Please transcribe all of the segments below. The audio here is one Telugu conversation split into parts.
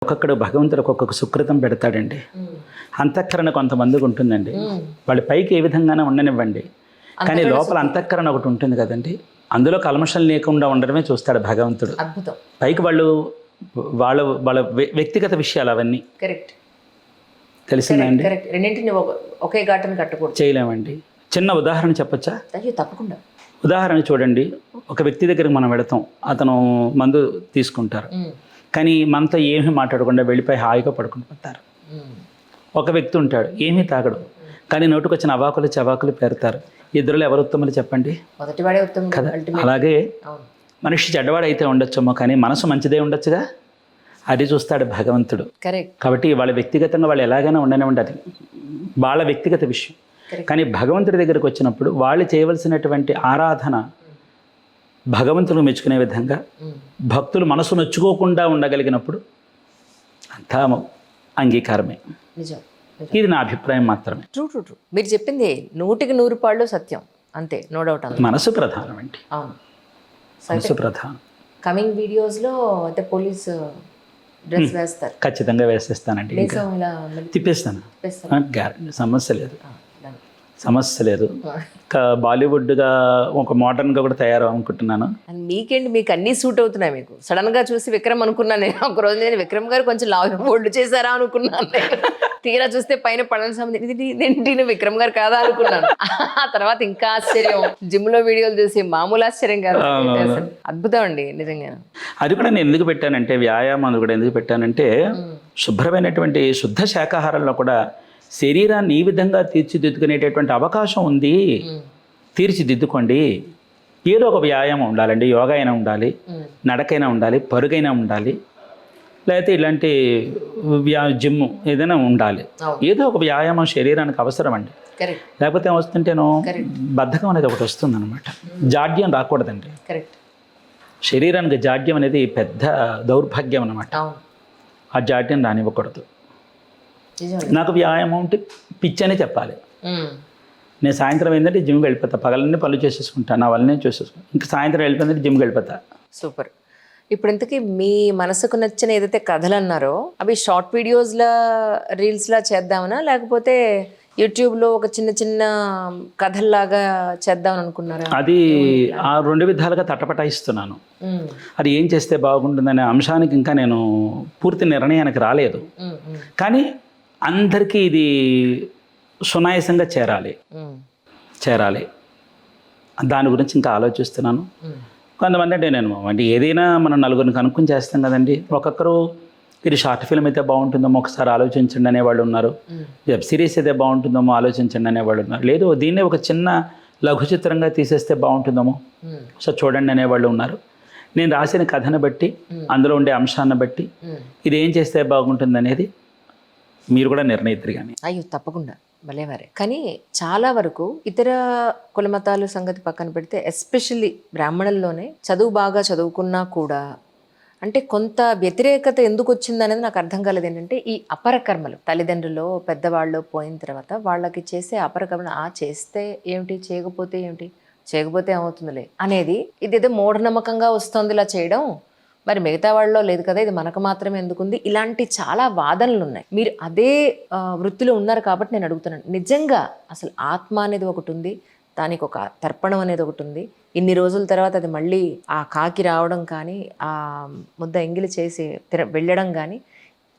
ఒక్కొక్కడు భగవంతుడు ఒక్కొక్క సుకృతం పెడతాడండి. అంతఃకరణ కొంతమందికి ఉంటుందండి. వాళ్ళ పైకి ఏ విధంగానే ఉండనివ్వండి, కానీ లోపల అంతఃకరణ ఒకటి ఉంటుంది కదండి, అందులో కల్మషం లేకుండా ఉండడమే చూస్తాడు భగవంతుడు. అద్భుతం. పైకి వాళ్ళ వాళ్ళ వ్యక్తిగత విషయాలు అవన్నీ కరెక్ట్ తెలిసిందండి. కరెక్ట్. రెండింటిని ఒకే ఘాటను కట్టకూడదు, చేయలేమండి. చిన్న ఉదాహరణ చెప్పచ్చా? అయ్యో తప్పకుండా. ఉదాహరణ చూడండి, ఒక వ్యక్తి దగ్గరికి మనం వెళతాం, అతను మందు తీసుకుంటారు, కానీ మనతో ఏమీ మాట్లాడకుండా వెళ్ళిపోయి హాయిగా పడుకుని పోతారు. ఒక వ్యక్తి ఉంటాడు, ఏమీ తాగడు, కానీ నోటుకొచ్చిన అవాకులు చవాకులు పేరుతారు. ఇద్దరులో ఎవరు ఉత్తములు చెప్పండి? మొదటివాడే ఉత్తమం కదా. అలాగే మనిషి చెడ్డవాడు అయితే ఉండొచ్చేమో, కానీ మనసు మంచిదే ఉండొచ్చుగా, అది చూస్తాడు భగవంతుడు. కరెక్ట్. కాబట్టి వాళ్ళ వ్యక్తిగతంగా వాళ్ళు ఎలాగైనా ఉండనే ఉండాలి, వాళ్ళ వ్యక్తిగత విషయం. కానీ భగవంతుడి దగ్గరికి వచ్చినప్పుడు వాళ్ళు చేయవలసినటువంటి ఆరాధన భగవంతుడు మెచ్చుకునే విధంగా, భక్తులు మనసు నొచ్చుకోకుండా ఉండగలిగినప్పుడు అంతా అంగీకారమే. నిజం. ఇది నా అభిప్రాయం మాత్రమే. True true true. మీరు చెప్పింది 100% సత్యం, అంతే, నో డౌట్. మనసు ప్రధానం అండి. అవును, మనసు ప్రధానం. కమింగ్ వీడియోస్లో అయితే పోలీస్ డ్రెస్ వేస్తారు, ఖచ్చితంగా వేసేస్తానండి, ఇంకా తిప్పేస్తాను, సమస్య లేదు, సమస్య లేదు. బాలీవుడ్గా ఒక మోడర్న్గా కూడా తయారనుకుంటున్నాను. మీకేంటి, మీకు అన్నీ సూట్ అవుతున్నాయి. మీకు సడన్గా చూసి విక్రమ్ అనుకున్నాను నేను. ఒక రోజు నేను విక్రమ్ గారు కొంచెం ఒళ్ళు చేశారా అనుకున్నాను నేను. తీరా చూస్తే పైన పడని సంబంధించి విక్రమ్ గారు కాదా అనుకున్నాను. ఆ తర్వాత ఇంకా ఆశ్చర్యం, జిమ్ లో వీడియోలు చూసి మామూలు ఆశ్చర్యం కాదు, అద్భుతం అండి నిజంగా. అది కూడా నేను ఎందుకు పెట్టానంటే, వ్యాయామం కూడా ఎందుకు పెట్టానంటే, శుభ్రమైనటువంటి శుద్ధ శాకాహారంలో కూడా శరీరాన్ని ఈ విధంగా తీర్చిదిద్దుకునేటటువంటి అవకాశం ఉంది. తీర్చిదిద్దుకోండి. ఏదో ఒక వ్యాయామం ఉండాలండి, యోగా అయినా ఉండాలి, నడకైనా ఉండాలి, పరుగైనా ఉండాలి, లేకపోతే ఇలాంటి జిమ్ ఏదైనా ఉండాలి. ఏదో ఒక వ్యాయామం శరీరానికి అవసరం అండి. లేకపోతే ఏమొస్తుంటేనో బద్ధకం అనేది ఒకటి వస్తుంది అనమాట. జాడ్యం రాకూడదండి. శరీరానికి జాడ్యం అనేది పెద్ద దౌర్భాగ్యం అనమాట. ఆ జాడ్యం రానివ్వకూడదు. నాకు వ్యాయామం అంటే పిచ్చి అనే చెప్పాలి. నేను సాయంత్రం ఏంటంటే జిమ్కి వెళ్ళిపోతా, పగలన్నీ పనులు చేసేసుకుంటాను, నా వల్లనే చూసేసుకుంటాను. ఇంకా సాయంత్రం వెళ్ళిపోయిందంటే జిమ్కి వెళ్ళిపోతా. సూపర్. ఇప్పుడు ఇంతకీ మీ మనసుకు నచ్చిన ఏదైతే కథలు అన్నారో అవి షార్ట్ వీడియోస్లా రీల్స్లా చేద్దామనా, లేకపోతే యూట్యూబ్లో ఒక చిన్న చిన్న కథల్లాగా చేద్దామని అనుకున్నారా? అది ఆ రెండు విధాలుగా తటపటాయిస్తున్నాను. అది ఏం చేస్తే బాగుంటుందనే అంశానికి ఇంకా నేను పూర్తి నిర్ణయానికి రాలేదు. కానీ అందరికీ ఇది సునాయాసంగా చేరాలి దాని గురించి ఇంకా ఆలోచిస్తున్నాను. కొంతమంది అంటే అంటే ఏదైనా మనం నలుగురిని కనుక్కొని చేస్తాం కదండి. ఒక్కొక్కరు ఇది షార్ట్ ఫిల్మ్ అయితే బాగుంటుందేమో ఒకసారి ఆలోచించండి అనేవాళ్ళు ఉన్నారు, వెబ్ సిరీస్ అయితే బాగుంటుందేమో ఆలోచించండి అనేవాళ్ళు ఉన్నారు, లేదు దీన్నే ఒక చిన్న లఘు చిత్రంగా తీసేస్తే బాగుంటుందేమో సో చూడండి అనేవాళ్ళు ఉన్నారు. నేను రాసిన కథను బట్టి, అందులో ఉండే అంశాన్ని బట్టి ఇది ఏం చేస్తే బాగుంటుంది అనేది మీరు కూడా నిర్ణయిద్దరు. కానీ అయ్యో తప్పకుండా, భలేవారే. కానీ చాలా వరకు ఇతర కుల మతాల సంగతి పక్కన పెడితే, ఎస్పెషల్లీ బ్రాహ్మణుల్లోనే చదువు బాగా చదువుకున్నా కూడా అంటే కొంత వ్యతిరేకత ఎందుకు వచ్చింది అనేది నాకు అర్థం కాలేదు. ఏంటంటే ఈ అపరకర్మలు, తల్లిదండ్రులు పెద్దవాళ్ళు పోయిన తర్వాత వాళ్ళకి చేసే అపరకర్మలు, చేస్తే ఏమిటి, చేయకపోతే ఏమిటి, చేయకపోతే ఏమవుతుందిలే అనేది, ఇదేదో మూఢనమ్మకంగా వస్తుంది ఇలా చేయడం, మరి మిగతా వాళ్ళలో లేదు కదా, ఇది మనకు మాత్రమే ఎందుకుంది, ఇలాంటి చాలా వాదనలు ఉన్నాయి. మీరు అదే వృత్తిలో ఉన్నారు కాబట్టి నేను అడుగుతున్నాను, నిజంగా అసలు ఆత్మ అనేది ఒకటి ఉంది, దానికి ఒక తర్పణం అనేది ఒకటి ఉంది, ఇన్ని రోజుల తర్వాత అది మళ్ళీ ఆ కాకి రావడం కానీ, ఆ ముద్ద ఎంగిలి చేసి వెళ్ళడం కానీ,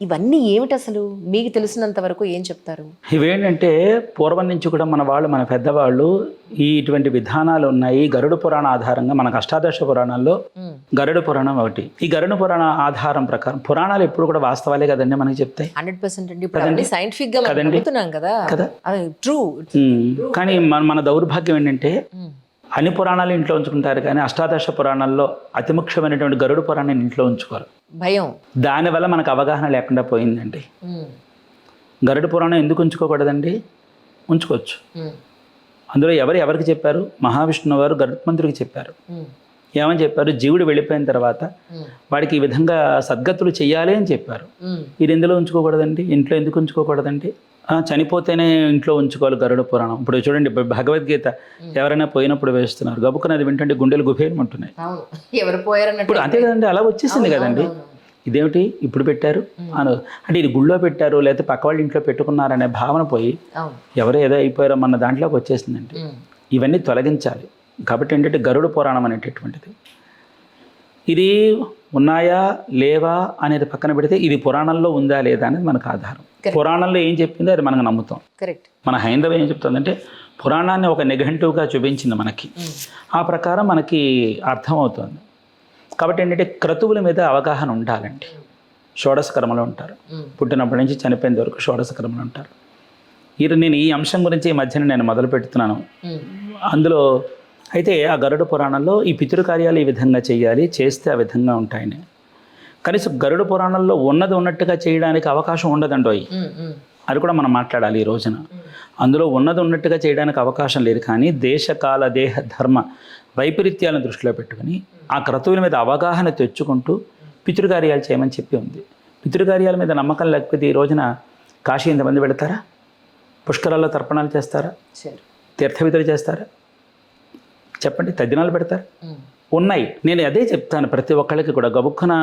ఇవన్నీ ఏమిటి అసలు మీకు తెలిసినంత వరకు ఏం చెప్తారు? ఇవేంటంటే పూర్వం నుంచి కూడా మన పెద్దవాళ్ళు ఇటువంటి విధానాలు ఉన్నాయి. గరుడ పురాణ ఆధారంగా మనకు అష్టాదశ పురాణాల్లో గరుడ పురాణం ఒకటి. ఈ గరుడ పురాణ ఆధారం ప్రకారం పురాణాలు ఎప్పుడు కూడా వాస్తవాలే కదండి మనకి చెప్తాయి. 100% అండి, సైంటిఫిక్ గా అడుగుతున్నాం కదా. ట్రూ. కానీ మన దౌర్భాగ్యం ఏంటంటే అన్ని పురాణాలు ఇంట్లో ఉంచుకుంటారు, కానీ అష్టాదశ పురాణాల్లో అతి ముఖ్యమైనటువంటి గరుడ పురాణాన్ని ఇంట్లో ఉంచుకోరు. భయం. దానివల్ల మనకు అవగాహన లేకుండా పోయిందండి. గరుడ పురాణం ఎందుకు ఉంచుకోకూడదండి? ఉంచుకోవచ్చు. అందులో ఎవరికి చెప్పారు? మహావిష్ణువు వారు గరుత్మంతుడికి చెప్పారు. ఏమని చెప్పారు? జీవుడు వెళ్ళిపోయిన తర్వాత వాడికి ఈ విధంగా సద్గతులు చెయ్యాలి అని చెప్పారు. ఇది ఎందులో ఉంచుకోకూడదండి? ఇంట్లో ఎందుకు ఉంచుకోకూడదండి? చనిపోతేనే ఇంట్లో ఉంచుకోవాలి గరుడ పురాణం. ఇప్పుడు చూడండి, భగవద్గీత ఎవరైనా పోయినప్పుడు వేస్తున్నారు, గబుక్కున అది వింటుంటే గుండెలు గుబేరం ఉంటున్నాయి. ఎవరు పోయారన్నట్టు. ఇప్పుడు అంతే కదండి, అలా వచ్చేసింది కదండి. ఇదేమిటి ఇప్పుడు పెట్టారు అను, అంటే ఇది గుళ్ళో పెట్టారు లేకపోతే పక్క వాళ్ళ ఇంట్లో పెట్టుకున్నారనే భావన పోయి అవును. ఎవరో ఏదో అయిపోయారో మన దాంట్లోకి వచ్చేసిందండి. ఇవన్నీ తొలగించాలి. కాబట్టి ఏంటంటే గరుడ పురాణం అనేటటువంటిది ఇది ఉన్నాయా లేవా అనేది పక్కన పెడితే ఇది పురాణంలో ఉందా లేదా అనేది మనకు ఆధారం. పురాణంలో ఏం చెప్పిందో అది మనకు నమ్ముతాం. కరెక్ట్. మన హైందవం ఏం చెప్తుందంటే పురాణాన్ని ఒక నిఘంటువుగా చూపించింది మనకి, ఆ ప్రకారం మనకి అర్థమవుతుంది. కాబట్టి ఏంటంటే క్రతువుల మీద అవగాహన ఉండాలండి. షోడశ కర్మలు ఉంటారు, పుట్టినప్పటి నుంచి చనిపోయేంత వరకు షోడశ కర్మలు ఉంటారు. నేను ఈ అంశం గురించి ఈ మధ్యన నేను మొదలు పెడుతున్నాను. అందులో అయితే ఆ గరుడ పురాణంలో ఈ పితృకార్యాలు ఈ విధంగా చేయాలి, చేస్తే ఆ విధంగా ఉంటాయని. కనీసం గరుడ పురాణంలో ఉన్నది ఉన్నట్టుగా చేయడానికి అవకాశం ఉండదండోయ్. అది కూడా మనం మాట్లాడాలి ఈ రోజున. అందులో ఉన్నది ఉన్నట్టుగా చేయడానికి అవకాశం లేదు. కానీ దేశకాల దేహ ధర్మ వైపరీత్యాలను దృష్టిలో పెట్టుకుని ఆ క్రతువుల మీద అవగాహన తెచ్చుకుంటూ పితృకార్యాలు చేయమని చెప్పి ఉంది. పితృకార్యాల మీద నమ్మకం లేకపోతే ఈ రోజున కాశీ ఎంతమంది పెడతారా? పుష్కరాల్లో తర్పణాలు చేస్తారా? తీర్థవిధులు చేస్తారా? చెప్పండి. తద్దినాలు పెడతారు ఉన్నాయి. నేను అదే చెప్తాను ప్రతి ఒక్కళ్ళకి కూడా. గబుక్కున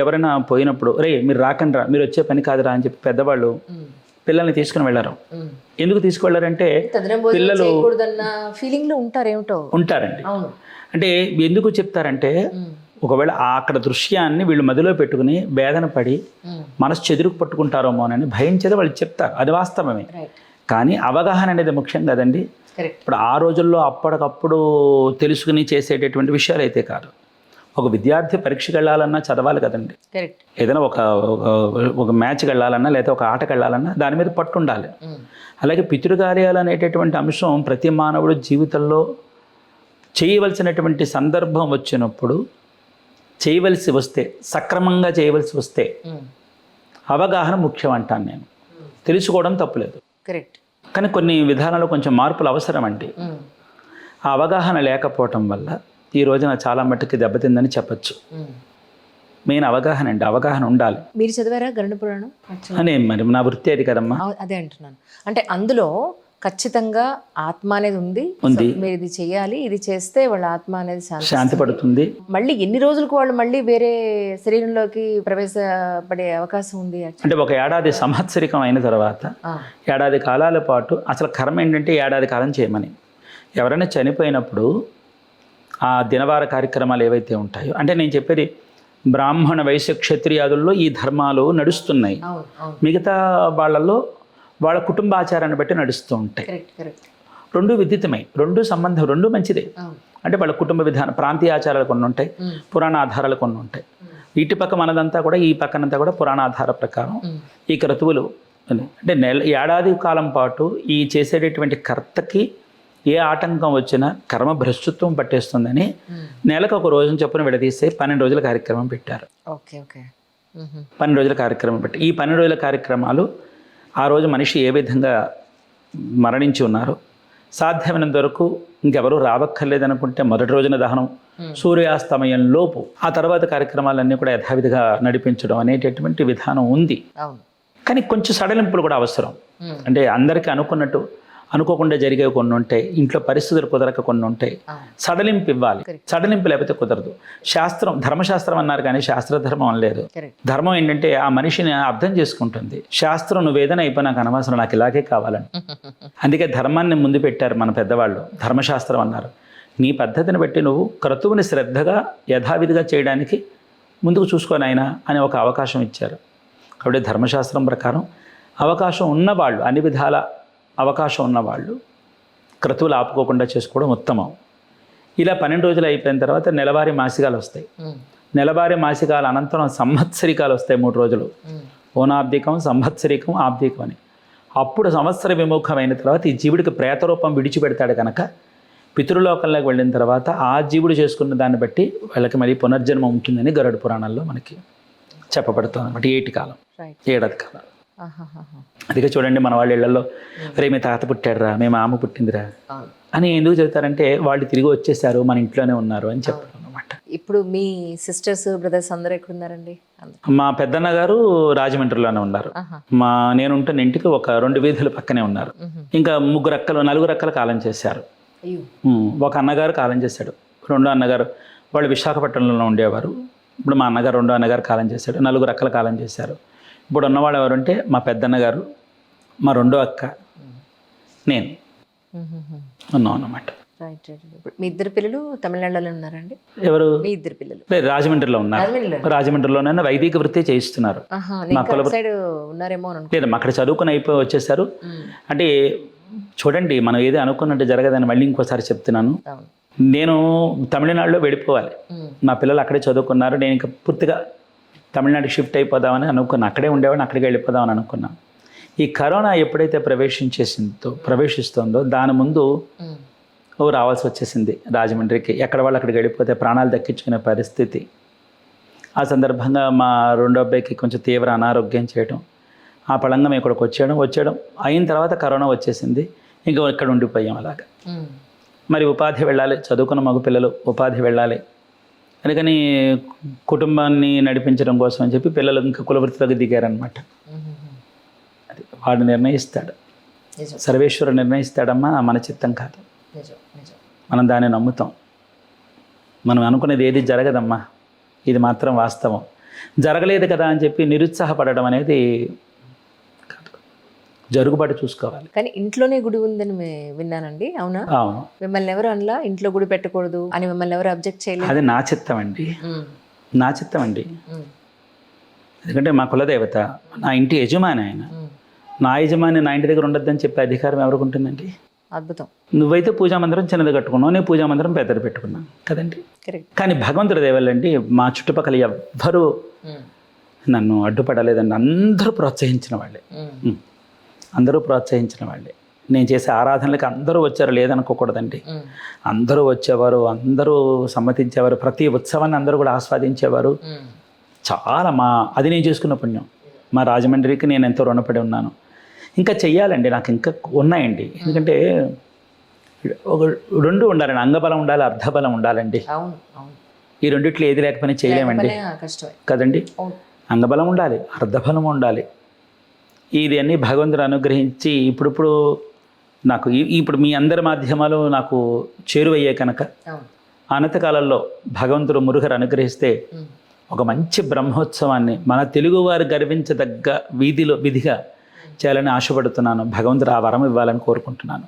ఎవరైనా పోయినప్పుడు రే మీరు రాకండి రా, మీరు వచ్చే పని కాదురా అని చెప్పి పెద్దవాళ్ళు పిల్లల్ని తీసుకుని వెళ్ళారు. ఎందుకు తీసుకువెళ్ళారంటే పిల్లలు ఉంటారండి. అంటే ఎందుకు చెప్తారంటే ఒకవేళ అక్కడ దృశ్యాన్ని వీళ్ళు మదిలో పెట్టుకుని వేదన పడి మనసు చెదురుకు పట్టుకుంటారేమోనని భయం చేత వాళ్ళు చెప్తారు. అది వాస్తవమే. కానీ అవగాహన అనేది ముఖ్యం కదండి. ఇప్పుడు ఆ రోజుల్లో అప్పటికప్పుడు తెలుసుకుని చేసేటటువంటి విషయాలు అయితే కాదు. ఒక విద్యార్థి పరీక్షకి వెళ్ళాలన్నా చదవాలి కదండి. ఏదైనా ఒక మ్యాచ్కి వెళ్ళాలన్నా లేదా ఒక ఆటకి వెళ్ళాలన్నా దాని మీద పట్టు ఉండాలి. అలాగే పితృకార్యాలు అనేటటువంటి అంశం ప్రతి మానవుడు జీవితంలో చేయవలసినటువంటి సందర్భం వచ్చినప్పుడు చేయవలసి వస్తే, సక్రమంగా చేయవలసి వస్తే అవగాహన ముఖ్యం అంటాను నేను. తెలుసుకోవడం తప్పులేదు, కానీ కొన్ని విధానాల్లో కొంచెం మార్పులు అవసరం అండి. ఆ అవగాహన లేకపోవటం వల్ల ఈ రోజున చాలా మట్టుకి దెబ్బతిందని చెప్పచ్చు. మెయిన్ అవగాహన అండి. అవగాహన ఉండాలి. మీరు చదివారా గరుడ పురాణం? అనే మరి నా వృత్తి అది కదమ్మా. అదే అంటున్నాను. అంటే అందులో ఖచ్చితంగా ఆత్మ అనేది ఉంది. మీరు ఇది చేయాలి, ఇది చేస్తే వాళ్ళ ఆత్మ అనేది శాంతి పడుతుంది. మళ్ళీ ఎన్ని రోజులకు వాళ్ళు మళ్ళీ వేరే శరీరంలోకి ప్రవేశపడే అవకాశం ఉంది అంటే ఒక ఏడాది సంవత్సరికం అయిన తర్వాత ఏడాది కాలాల పాటు అసలు కర్మ ఏంటంటే ఏడాది కాలం చేయమని. ఎవరైనా చనిపోయినప్పుడు ఆ దినవార కార్యక్రమాలు ఏవైతే ఉంటాయో, అంటే నేను చెప్పేది బ్రాహ్మణ వైశ్య క్షత్రియాదుల్లో ఈ ధర్మాలు నడుస్తున్నాయి. మిగతా వాళ్ళల్లో వాళ్ళ కుటుంబాచారాన్ని బట్టి నడుస్తూ ఉంటాయి. రెండు విదితమై, రెండు సంబంధం, రెండు మంచిదే. అంటే వాళ్ళ కుటుంబ విధానం, ప్రాంతీయ ఆచారాలు కొన్ని ఉంటాయి, పురాణ ఆధారాలు కొన్ని ఉంటాయి. ఇటు పక్క మనదంతా కూడా, ఈ పక్కనంతా కూడా పురాణ ఆధార ప్రకారం ఈ క్రతువులు. అంటే ఏడాది కాలం పాటు ఈ చేసేటటువంటి కర్తకి ఏ ఆటంకం వచ్చినా కర్మ భ్రష్టత్వం పట్టేస్తుందని నెలకు ఒక రోజున చొప్పున విడదీస్తే 12 రోజుల కార్యక్రమం పెట్టారు. 12 రోజుల కార్యక్రమం పెట్టి ఈ 12 రోజుల కార్యక్రమాలు ఆ రోజు మనిషి ఏ విధంగా మరణించి ఉన్నారో సాధ్యమైనంత వరకు ఇంకెవరూ రావక్కర్లేదనుకుంటే మొదటి రోజున దహనం, సూర్యాస్తమయం లోపు ఆ తర్వాత కార్యక్రమాలన్నీ కూడా యథావిధిగా నడిపించడం అనేటటువంటి విధానం ఉంది. కానీ కొంచెం సడలింపులు కూడా అవసరం. అంటే అందరికీ అనుకోకుండా జరిగే కొన్ని ఉంటాయి, ఇంట్లో పరిస్థితులు కుదరక కొన్ని ఉంటాయి. సడలింపు ఇవ్వాలి. సడలింపు లేకపోతే కుదరదు. శాస్త్రం, ధర్మశాస్త్రం అన్నారు కానీ శాస్త్రధర్మం అనలేదు. ధర్మం ఏంటంటే ఆ మనిషిని అర్థం చేసుకుంటుంది. శాస్త్రం నువ్వేదైనా అయిపోయి నాకు అనవసరం, నాకు ఇలాగే కావాలని. అందుకే ధర్మాన్ని ముందు పెట్టారు మన పెద్దవాళ్ళు. ధర్మశాస్త్రం అన్నారు. నీ పద్ధతిని బట్టి నువ్వు క్రతువుని శ్రద్ధగా యథావిధిగా చేయడానికి ముందుకు చూసుకోనైనా అని ఒక అవకాశం ఇచ్చారు. కాబట్టి ధర్మశాస్త్రం ప్రకారం అవకాశం ఉన్నవాళ్ళు, అన్ని విధాల అవకాశం ఉన్నవాళ్ళు క్రతువులు ఆపుకోకుండా చేసుకోవడం ఉత్తమం. ఇలా 12 రోజులు అయిపోయిన తర్వాత నెలవారీ మాసికాలు వస్తాయి. నెలవారీ మాసికాల అనంతరం సంవత్సరికాలు వస్తాయి 3 రోజులు. ఓనాబ్దికం, సంవత్సరికం, ఆబ్దికం అని. అప్పుడు సంవత్సర విముఖమైన తర్వాత ఈ జీవుడికి ప్రేతరూపం విడిచిపెడతాడు కనుక పితృలోకంలోకి వెళ్ళిన తర్వాత ఆ జీవుడు చేసుకున్న దాన్ని బట్టి వాళ్ళకి మళ్ళీ పునర్జన్మ ఉంటుందని గరుడ పురాణాల్లో మనకి చెప్పబడుతుంది అనమాట. ఏడాది కాలం. అందుకే చూడండి మన వాళ్ళ ఇళ్లలో రే మీ తాత పుట్టాడురా, మేము ఆమె పుట్టిందిరా అని ఎందుకు చెబుతారంటే వాళ్ళు తిరిగి వచ్చేసారు, మన ఇంట్లోనే ఉన్నారు అని చెప్పడం అనమాట. ఇప్పుడు మీ సిస్టర్స్, బ్రదర్స్ అందరూ ఎక్కడున్నారండి? మా పెద్దన్న గారు రాజమండ్రిలోనే ఉన్నారు. నేను ఉంటున్న ఇంటికి ఒక 2 వీధుల పక్కనే ఉన్నారు. ఇంకా 4 అక్కలు కాలం చేశారు. ఒక అన్నగారు కాలం చేశాడు. 2వ అన్నగారు వాళ్ళు విశాఖపట్నంలో ఉండేవారు. ఇప్పుడు మా అన్నగారు రెండో అన్నగారు కాలం చేశాడు, 4 అక్కలు కాలం చేశారు. ఇప్పుడు ఉన్నవాళ్ళు ఎవరంటే మా పెద్దన్నగారు, మా రెండో అక్క, నేను ఉన్నాం అన్నమాట. Right right. ఇప్పుడు మీ ఇద్దరు పిల్లలు తమిళనాడులోనే ఉన్నారండి? ఎవరు? మీ ఇద్దరు పిల్లలు లేదు, రాజమండ్రిలో ఉన్నారు. రాజమండ్రిలోనే వైదిక వృత్తి చేయిస్తున్నారు. సైడ్ ఉన్నారేమో అని లేదు, అక్కడ చదువుకుని అయిపోయి వచ్చేసారు. అంటే చూడండి, మనం ఏదో అనుకున్నట్టు జరగదని మళ్ళీ ఇంకోసారి చెప్తున్నాను. నేను తమిళనాడులో వెళ్ళిపోవాలి, మా పిల్లలు అక్కడే చదువుకున్నారు. నేను ఇంకా పూర్తిగా తమిళనాడుకి షిఫ్ట్ అయిపోదామని అనుకున్నాను. అక్కడే ఉండేవాడిని, అక్కడికి వెళ్ళిపోదామని అనుకున్నాను. ఈ కరోనా ఎప్పుడైతే ప్రవేశిస్తుందో దాని ముందు రావాల్సి వచ్చేసింది రాజమండ్రికి. ఎక్కడ వాళ్ళు అక్కడికి వెళ్ళిపోతే ప్రాణాలు దక్కించుకునే పరిస్థితి. ఆ సందర్భంగా మా రెండో అబ్బాయికి కొంచెం తీవ్ర అనారోగ్యం చేయడం, ఆ పళంగా మేము ఇక్కడికి వచ్చేయడం అయిన తర్వాత కరోనా వచ్చేసింది. ఇంకా ఇక్కడ ఉండిపోయాం అలాగా. మరి ఉపాధి వెళ్ళాలి, చదువుకున్న మగ పిల్లలు ఉపాధి వెళ్ళాలి, అందుకని కుటుంబాన్ని నడిపించడం కోసం అని చెప్పి పిల్లలు ఇంకా కులవృత్తిలోకి దిగారనమాట. అది వాడు నిర్ణయిస్తాడు, సర్వేశ్వరుడు నిర్ణయిస్తాడమ్మా, మన చిత్తం కాదు. మనం దాన్ని నమ్ముతాం. మనం అనుకునేది ఏది జరగదమ్మా, ఇది మాత్రం వాస్తవం. జరగలేదు కదా అని చెప్పి నిరుత్సాహపడడం అనేది కాదు, జరుగుబాటు చూసుకోవాలి. కానీ ఇంట్లోనే గుడి ఉందని విన్నానండి, అవునా? అవును. మిమ్మల్ని ఎవరు అనలా ఇంట్లో గుడి పెట్టకూడదు అని? మిమ్మల్ని ఎవరు అబ్జెక్ట్ చేయలేదు? అది నా చిత్తం అండి. ఎందుకంటే మా కులదేవత, నా ఇంటి యజమాని ఆయన. నా యజమాని నా ఇంటి దగ్గర ఉండొద్దని చెప్పే అధికారం ఎవరికి ఉంటుందండి? అద్భుతం. నువ్వైతే పూజా మందిరం చిన్నది కట్టుకున్నావు, నేను పూజా మందిరం పెద్దది పెట్టుకున్నాను కదండి. కరెక్ట్. కానీ భగవంతుడి దేవాలండి, మా చుట్టుపక్కల ఎవ్వరూ నన్ను అడ్డుపడలేదండి. అందరూ ప్రోత్సహించిన వాళ్ళే. నేను చేసే ఆరాధనలకి అందరూ వచ్చారు లేదనుకోకూడదండి. అందరూ వచ్చేవారు, అందరూ సమ్మతించేవారు, ప్రతి ఉత్సవాన్ని అందరూ కూడా ఆస్వాదించేవారు. చాలా అది నేను చేసుకున్న పుణ్యం. మా రాజమండ్రికి నేను ఎంతో రుణపడి ఉన్నాను. ఇంకా చెయ్యాలండి, నాకు ఇంకా ఉన్నాయండి. ఎందుకంటే ఒక 2 ఉండాలండి, అంగబలం ఉండాలి, అర్ధబలం ఉండాలండి. ఈ రెండిట్లో ఏది లేకపోయినా చేయలేమండి కదండి. అంగబలం ఉండాలి, అర్ధబలం ఉండాలి. ఇది అన్నీ భగవంతుడు అనుగ్రహించి ఇప్పుడు నాకు ఇప్పుడు మీ అందరి మాధ్యమాలు నాకు చేరువయ్యే కనుక అనంతకాలంలో భగవంతుడు మురుగరు అనుగ్రహిస్తే ఒక మంచి బ్రహ్మోత్సవాన్ని మన తెలుగువారు గర్వించదగ్గ విధిగా చేయాలని ఆశపడుతున్నాను. భగవంతుడు ఆ వరం ఇవ్వాలని కోరుకుంటున్నాను.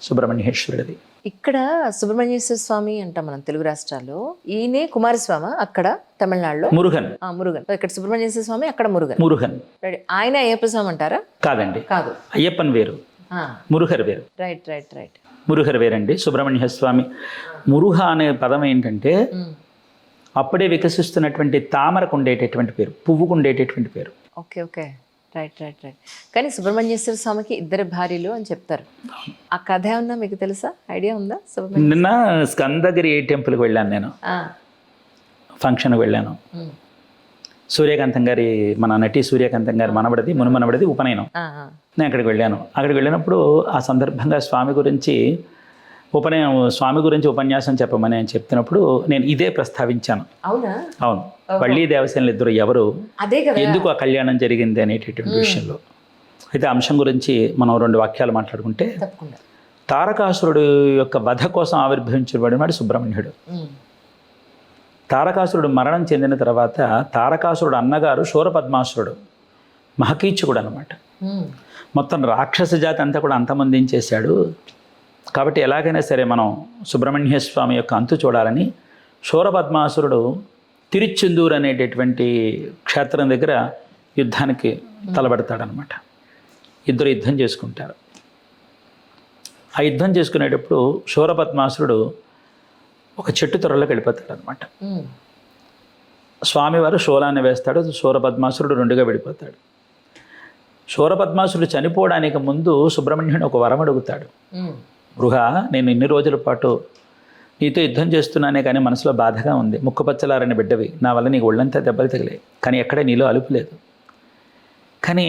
సుబ్రహ్మణ్యేశ్వరుడిది. ఇక్కడ సుబ్రహ్మణ్యేశ్వర స్వామి అంటాం మనం తెలుగు రాష్ట్రాల్లో. ఈయనే కుమారస్వామి అక్కడ తమిళనాడులో మురుగన్. ఇక్కడ సుబ్రహ్మణ్యేశ్వర స్వామి, అక్కడ మురుగన్. ఆయన అయ్యప్ప స్వామి అంటారా? కాదండి, కాదు. అయ్యప్పన్ వేరు, మురుగర్ వేరు. రైట్. మురుగర్ వేరండి. సుబ్రహ్మణ్య స్వామి. మురుహ అనే పదం ఏంటంటే అప్పుడే వికసిస్తున్నటువంటి తామరకు ఉండేటటువంటి పేరు, పువ్వుకు ఉండేటటువంటి పేరు. ఓకే. రైట్. కానీ సుబ్రహ్మణ్యేశ్వర స్వామికి 2 భార్యలు అని చెప్తారు. ఆ కథ ఏమన్నా మీకు తెలుసా? ఐడియా ఉందా? నిన్న స్కందగిరి టెంపుల్కి వెళ్ళాను, నేను ఫంక్షన్కి వెళ్ళాను. సూర్యకాంతం గారి, మన నటి సూర్యకాంతం గారి మునుమనబడిది ఉపనయనం. నేను అక్కడికి వెళ్ళాను. అక్కడికి వెళ్ళినప్పుడు ఆ సందర్భంగా స్వామి గురించి ఉపన్యాసం చెప్పమని ఆయన చెప్తున్నప్పుడు నేను ఇదే ప్రస్తావించాను. అవును, పళ్ళీ దేవసేనలు ఇద్దరు ఎవరు, ఎందుకు ఆ కళ్యాణం జరిగింది అనేటటువంటి విషయంలో. అయితే అంశం గురించి మనం 2 వాక్యాలు మాట్లాడుకుంటే, తారకాసురుడు యొక్క వధ కోసం ఆవిర్భవించబడినాడు సుబ్రహ్మణ్యుడు. తారకాసురుడు మరణం చెందిన తర్వాత తారకాసురుడు అన్నగారు శూరపద్మాసురుడు, మహకీచకుడు అనమాట. మొత్తం రాక్షస జాతి అంతా కూడా అంతమొందించేశాడు. కాబట్టి ఎలాగైనా సరే మనం సుబ్రహ్మణ్య స్వామి యొక్క అంతు చూడాలని శూరపద్మాసురుడు తిరుచెందూరు అనేటటువంటి క్షేత్రం దగ్గర యుద్ధానికి తలబడతాడనమాట. ఇద్దరు యుద్ధం చేసుకుంటారు. ఆ యుద్ధం చేసుకునేటప్పుడు శూరపద్మాసురుడు ఒక చెట్టు త్వరలోకి వెళ్ళిపోతాడు అనమాట. స్వామివారు శూలాన్ని వేస్తాడు, శూరపద్మాసురుడు 2గా విడిపోతాడు. శూరపద్మాసురుడు చనిపోవడానికి ముందు సుబ్రహ్మణ్యుడు ఒక వరం అడుగుతాడు. గృహ, నేను ఇన్ని రోజుల పాటు నీతో యుద్ధం చేస్తున్నానే కానీ మనసులో బాధగా ఉంది. ముక్కుపచ్చలారని బిడ్డవి, నా వల్ల నీకు ఒళ్ళంతా దెబ్బలు తగిలే, కానీ ఎక్కడే నీలో అలుపు లేదు. కానీ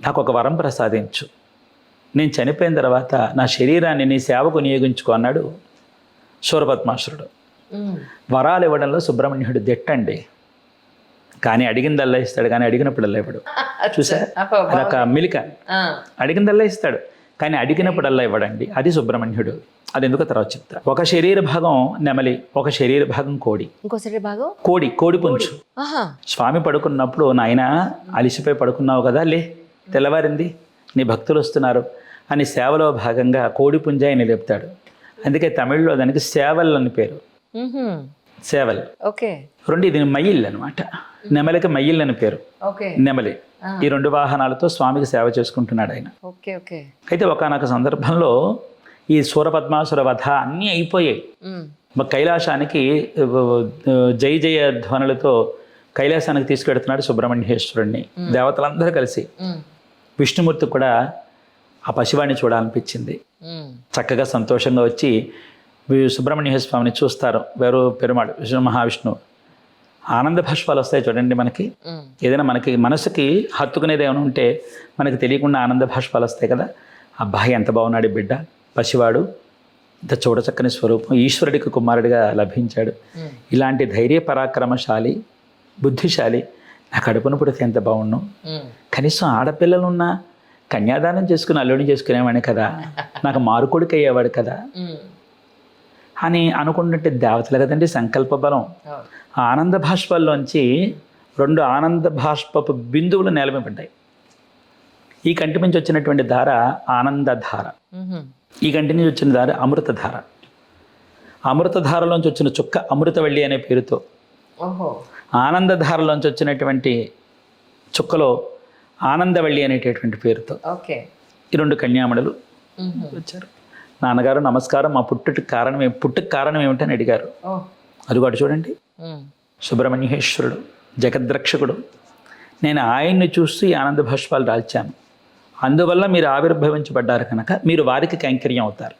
నాకు ఒక వరం ప్రసాదించు, నేను చనిపోయిన తర్వాత నా శరీరాన్ని నీ సేవకు నియోగించుకో అన్నాడు శూరపద్మాసురుడు. వరాలు ఇవ్వడంలో సుబ్రహ్మణ్యుడు దిట్టండి. కానీ అడిగిందల్లా ఇస్తాడు, కానీ అడిగినప్పుడల్లా ఇవ్వడు. చూసా, అదొక మిలిక. అడిగిందల్లా ఇస్తాడు, కానీ అడిగినప్పుడల్లా ఇవ్వడండి. అది సుబ్రహ్మణ్యుడు. అది ఎందుకో తర్వాత చెప్తా. ఒక శరీర భాగం నెమలి, ఒక శరీర భాగం కోడి. ఇంకోసారి బాగా కోడి పుంజు. ఆహా. స్వామి పడుకున్నప్పుడు, నాయన అలిసిపోయి పడుకున్నావు కదా, లే తెల్లవారింది, నీ భక్తులు వస్తున్నారు అని సేవలో భాగంగా కోడి పుంజ ఆయన లేపుతాడు. అందుకే తమిళ్లో దానికి సేవల్ అని పేరు. సేవల్. ఓకే. రెండు, ఇది మయిల్ అనమాట. నెమలికి మయిల్ అని పేరు. ఓకే. నెమలి. ఈ 2 వాహనాలతో స్వామికి సేవ చేసుకుంటున్నాడు ఆయన. ఓకే. ఓకే. అయితే ఒకానొక సందర్భంలో ఈ సూరపద్మాసుర వధ అన్నీ అయిపోయాయి. కైలాసానికి జై జయ ధ్వనులతో కైలాసానికి తీసుకెడుతున్నాడు సుబ్రహ్మణ్యేశ్వరుణ్ణి. దేవతలందరూ కలిసి. విష్ణుమూర్తి కూడా ఆ పసివాడిని చూడాలనిపించింది. చక్కగా సంతోషంగా వచ్చి సుబ్రహ్మణ్య స్వామిని చూస్తారు. వేరు పెరుమాడు విష్ణు మహావిష్ణువు. ఆనంద భాష్పాలు వస్తాయి చూడండి మనకి. ఏదైనా మనకి మనసుకి హత్తుకునేది ఏమైనా ఉంటే మనకి తెలియకుండా ఆనంద భాష్పాలు వస్తాయి కదా. అబ్బాయి ఎంత బాగున్నాడు బిడ్డ, పసివాడు, ఇంత చూడచక్కని స్వరూపం, ఈశ్వరుడికి కుమారుడిగా లభించాడు. ఇలాంటి ధైర్య పరాక్రమశాలి, బుద్ధిశాలి నా కడుపున పుడితే ఎంత బాగున్నావు. కనీసం ఆడపిల్లలున్నా కన్యాదానం చేసుకుని అల్లుడిని చేసుకునేవాడిని కదా, నాకు మారుకొడుకు అయ్యేవాడు కదా అని అనుకుంటుంటే దేవతలు కదండి సంకల్ప బలం. ఆనంద భాష్పాల్లోంచి 2 ఆనంద భాష్పపు బిందువులు నేలమపడ్డాయి. ఈ కంటి నుంచి వచ్చినటువంటి ధార ఆనందధార, ఈ కంటి నుంచి వచ్చిన ధార అమృతధార. అమృతధారలోంచి వచ్చిన చుక్క అమృతవల్లి అనే పేరుతో, ఆనందధారలోంచి వచ్చినటువంటి చుక్కలో ఆనందవల్లి అనేటటువంటి పేరుతో ఈ 2 కన్యామణులు వచ్చారు. నాన్నగారు నమస్కారం, మా పుట్టుకి కారణం ఏమిటని అడిగారు. అదిగో అటు చూడండి, సుబ్రహ్మణ్యేశ్వరుడు జగద్రక్షకుడు. నేను ఆయన్ని చూస్తూ ఈ ఆనంద భాష్పాలు రాల్చాను. అందువల్ల మీరు ఆవిర్భవించబడ్డారు కనుక మీరు వారికి కైంకర్యం అవుతారు.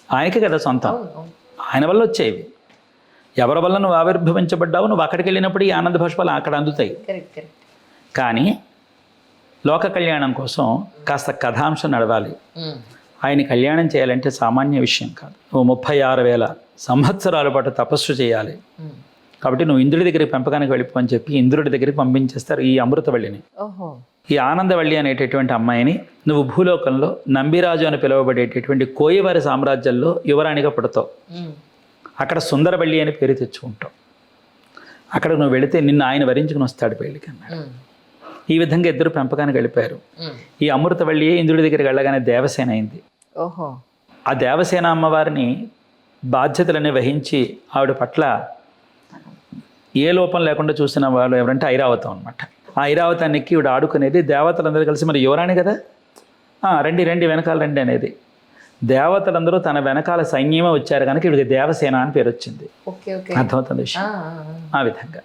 ఆయనకే కదా సొంతం, ఆయన వల్ల వచ్చేవి. ఎవరి వల్ల నువ్వు ఆవిర్భవించబడ్డావు, నువ్వు అక్కడికి వెళ్ళినప్పుడు ఈ ఆనంద భాష్పాలు అక్కడ అందుతాయి. కానీ లోక కళ్యాణం కోసం కాస్త కథాంశం నడవాలి. ఆయన కళ్యాణం చేయాలంటే సామాన్య విషయం కాదు. నువ్వు 36,000 సంవత్సరాల పాటు తపస్సు చేయాలి. కాబట్టి నువ్వు ఇంద్రుడి దగ్గరికి పెంపకానికి వెళ్ళిపో అని చెప్పి ఇంద్రుడి దగ్గరికి పంపించేస్తారు ఈ అమృతవల్లిని. ఈ ఆనందవల్లి అనేటటువంటి అమ్మాయిని నువ్వు భూలోకంలో నంబిరాజు అని పిలువబడేటటువంటి కోయవారి సామ్రాజ్యంలో యువరాణిగా పుడతావు. అక్కడ సుందరవల్లి అని పేరు తెచ్చుకుంటావు. అక్కడ నువ్వు వెళితే నిన్ను ఆయన వరించుకుని వస్తాడు పెళ్ళికి అన్నాడు. ఈ విధంగా ఇద్దరు పెంపకానికి వెళ్ళిపోయారు. ఈ అమృతవల్లి ఇంద్రుడి దగ్గరికి వెళ్ళగానే దేవసేన అయింది. ఆ దేవసేన అమ్మవారిని బాధ్యతలన్నీ వహించి ఆవిడ పట్ల ఏ లోపం లేకుండా చూసిన వాళ్ళు ఎవరంటే ఐరావతం అనమాట. ఆ ఐరావతాన్ని ఎక్కి ఈవిడ ఆడుకునేది. దేవతలందరూ కలిసి మరి యువరాణి కదా, రండి రండి వెనకాల రండి అనేది. దేవతలందరూ తన వెనకాల సైన్యమే వచ్చారు కనుక ఈవిడికి దేవసేన అని పేరు వచ్చింది. అర్థమవుతుంది విషయం. ఆ విధంగా